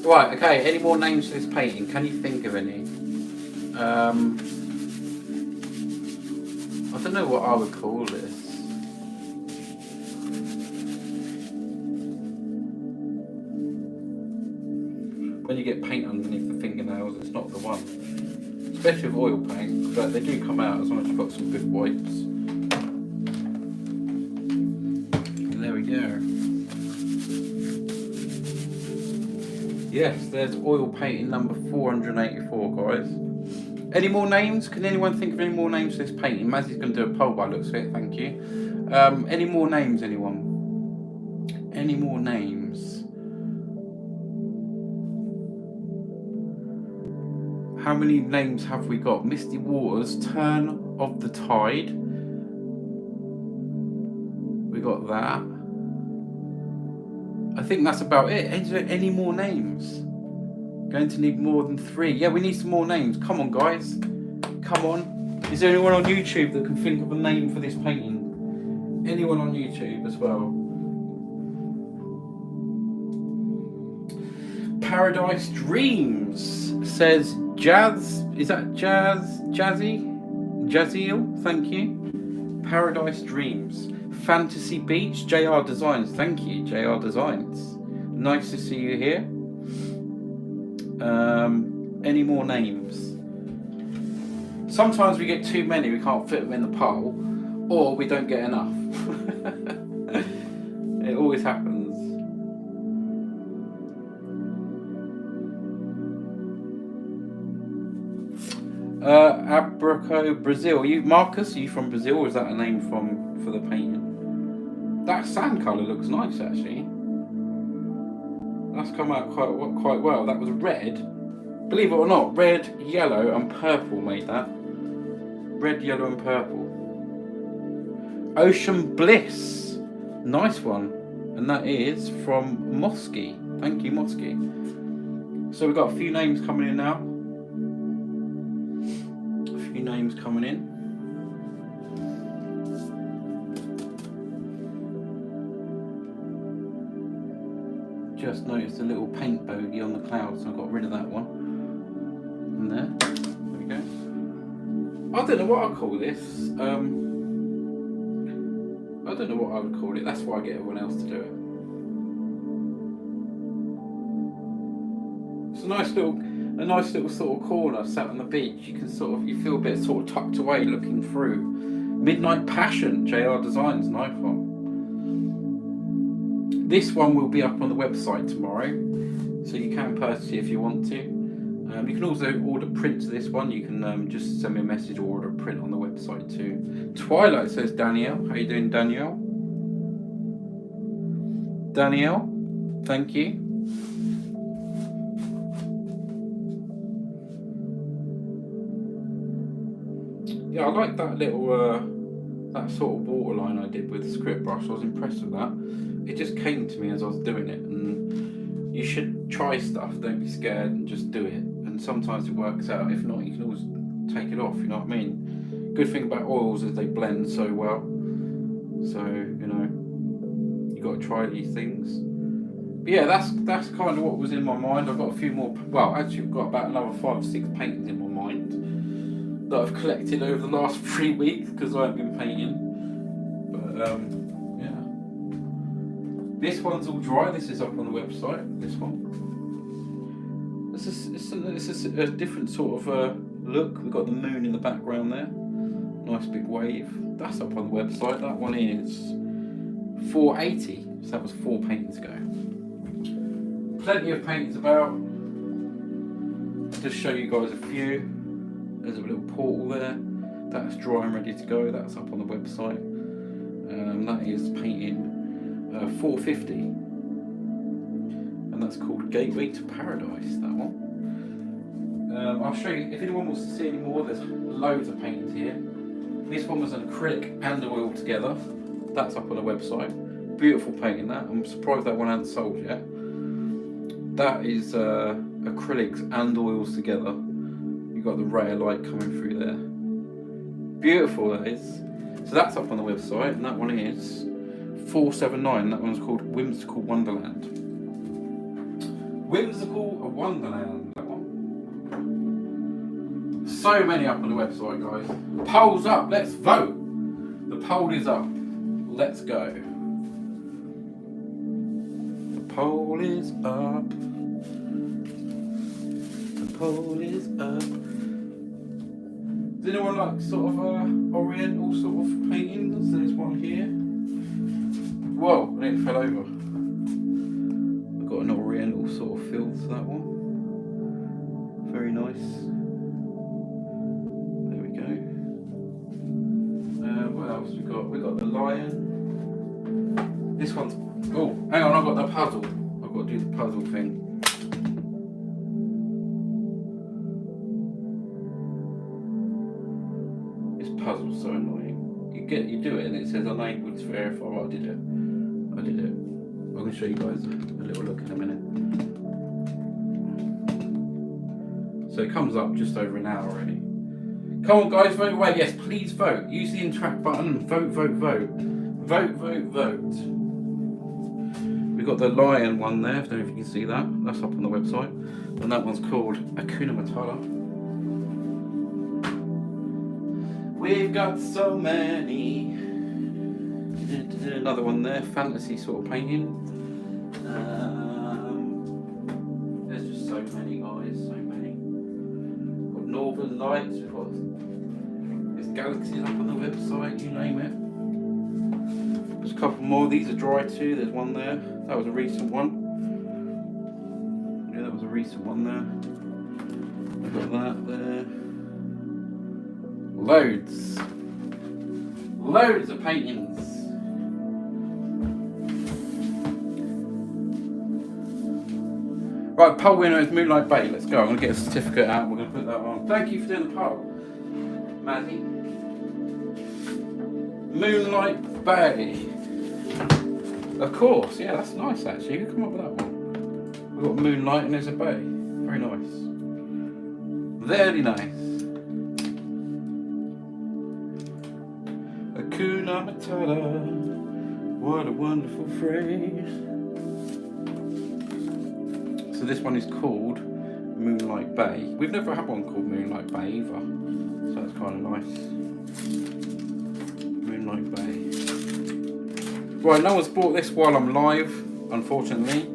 Right, okay, any more names for this painting? Can you think of any? I don't know what I would call this. When you get paint underneath the fingernails, it's not the one. Especially with oil paint, but they do come out as long as you've got some good wipes. And there we go. Yes, there's oil painting number 484, guys. Any more names? Can anyone think of any more names for this painting? Mazzy's going to do a poll by looks of it, thank you. Any more names, anyone? Any more names? How many names have we got? Misty Waters, Turn of the Tide. We got that. I think that's about it. Is there any more names? Going to need more than 3. Yeah, we need some more names. Come on, guys. Come on. Is there anyone on YouTube that can think of a name for this painting? Anyone on YouTube as well? Paradise Dreams says Jazz. Is that Jazz? Jazziel? Thank you. Paradise Dreams. Fantasy Beach. JR Designs. Thank you, JR Designs. Nice to see you here. Any more names? Sometimes we get too many, we can't fit them in the poll, or we don't get enough. It always happens. Abraco Brazil. Marcus, are you from Brazil, or is that a name for the painting? That sand colour looks nice actually. That's come out quite well. That was red. Believe it or not, red, yellow and purple made that. Red, yellow and purple. Ocean Bliss. Nice one. And that is from Mosky. Thank you, Mosky. So we've got a few names coming in now. A few names coming in. just noticed a little paint bogey on the clouds, so I got rid of that one. And there we go. I don't know what I'll call this. I don't know what I would call it. That's why I get everyone else to do it. It's a nice little sort of corner sat on the beach. You can you feel a bit sort of tucked away looking through. Midnight Passion, JR Designs, knife on. This one will be up on the website tomorrow, so you can purchase it if you want to. You can also order prints of this one. You can just send me a message or order a print on the website too. Twilight, says Danielle. How you doing, Danielle? Danielle, thank you. Yeah, I like that little, that sort of waterline I did with the script brush. I was impressed with that. It just came to me as I was doing it, and you should try stuff. Don't be scared and just do it. And sometimes it works out. If not, you can always take it off. You know what I mean? Good thing about oils is they blend so well. So you know, you got to try these things. But yeah, that's kind of what was in my mind. I've got a few more. Well, actually, I've got about another 5 or 6 paintings in my mind that I've collected over the last 3 weeks because I haven't been painting. But yeah, this one's all dry. This is up on the website. This one. This is a different sort of look. We've got the moon in the background there. Nice big wave. That's up on the website. That one is $4.80. So that was 4 paintings ago. Plenty of paintings about. I'll just show you guys a few. There's a little portal there. That's dry and ready to go. That's up on the website. That is painting $4.50. And that's called Gateway to Paradise, that one. I'll show you, if anyone wants to see any more, there's loads of paintings here. This one was an acrylic and oil together. That's up on the website. Beautiful painting that. I'm surprised that one hasn't sold yet. That is acrylics and oils together. You've got the ray of light coming through there. Beautiful that is. So that's up on the website, and that one is $4.79. That one's called Whimsical Wonderland. Whimsical Wonderland, that one. So many up on the website, guys. Polls up, let's vote. The poll is up. Let's go. The poll is up. The poll is up. Does anyone like sort of oriental sort of paintings? There's one here. Whoa, I nearly fell over. I've got an oriental sort of feel to that one. Very nice. There we go. What else we got? We got the lion. This one's. Oh, hang on, I've got the puzzle. I've got to do the puzzle thing. Puzzle's so annoying. You do it and it says unable to verify. Well, I did it. I'm going to show you guys a little look in a minute. So it comes up just over an hour already. Come on guys, vote away. Yes, please vote. Use the interact button and vote, vote, vote. Vote, vote, vote. We've got the lion one there. I don't know if you can see that. That's up on the website. And that one's called Hakuna Matata. We've got so many. Another one there, fantasy sort of painting. There's just so many, guys, so many. We've got Northern Lights, we've got there's galaxies up on the website, you name it. There's a couple more. These are dry too. There's one there. That was a recent one. Yeah, that was a recent one there. We've got that there. Loads of paintings. Right, poll winner is Moonlight Bay. Let's go. I'm going to get a certificate out. We're going to put that on. Thank you for doing the poll, Maddie. Moonlight Bay. Of course, yeah, that's nice actually. Who come up with that one? We've got moonlight and there's a bay. Very nice. Very nice. Hakuna Matata, what a wonderful phrase. So this one is called Moonlight Bay. We've never had one called Moonlight Bay either, so that's kind of nice. Moonlight Bay. Right, no one's bought this while I'm live, unfortunately.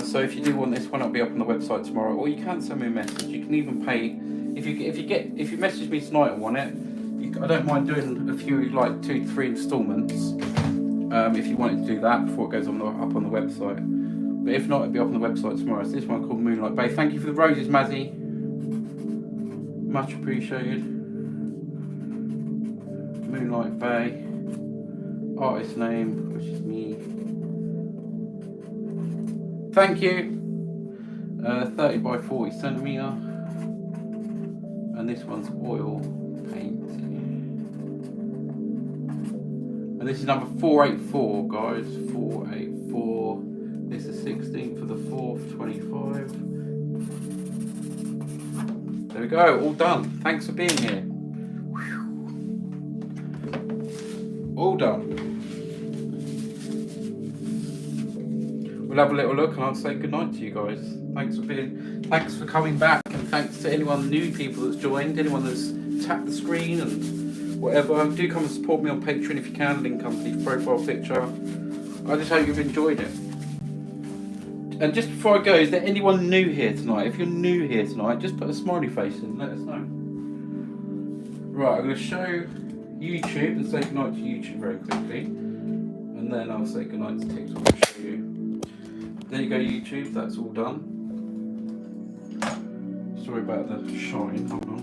So if you do want this one, it'll be up on the website tomorrow, or you can send me a message. You can even pay if you message me tonight and want it. I don't mind doing a few, like 2 to 3 installments. If you wanted to do that before it goes up on the website. But if not, it'll be up on the website tomorrow. So this one called Moonlight Bay. Thank you for the roses, Mazzy. Much appreciated. Moonlight Bay. Artist name, which is me. Thank you. 30 by 40 centimetre. And this one's oil painting. And this is number 484, guys. 484. This is 16th of the 4th, 25. There we go, all done. Thanks for being here. Whew. All done. We'll have a little look and I'll say goodnight to you guys. Thanks for coming back, and thanks to anyone new people that's joined, anyone that's tapped the screen and whatever. Do come and support me on Patreon if you can, link underneath profile picture. I just hope you've enjoyed it. And just before I go, is there anyone new here tonight? If you're new here tonight, just put a smiley face in and let us know. Right, I'm going to show YouTube and say goodnight to YouTube very quickly. And then I'll say goodnight to TikTok and show you. There you go, YouTube, that's all done. Sorry about the shine, hold on.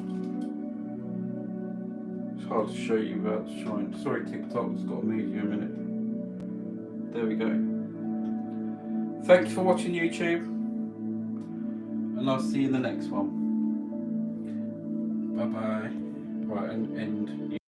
It's hard to show you without the shine. Sorry TikTok, it's got to move you a minute. There we go. Thank you for watching YouTube, and I'll see you in the next one. Bye bye. Right, and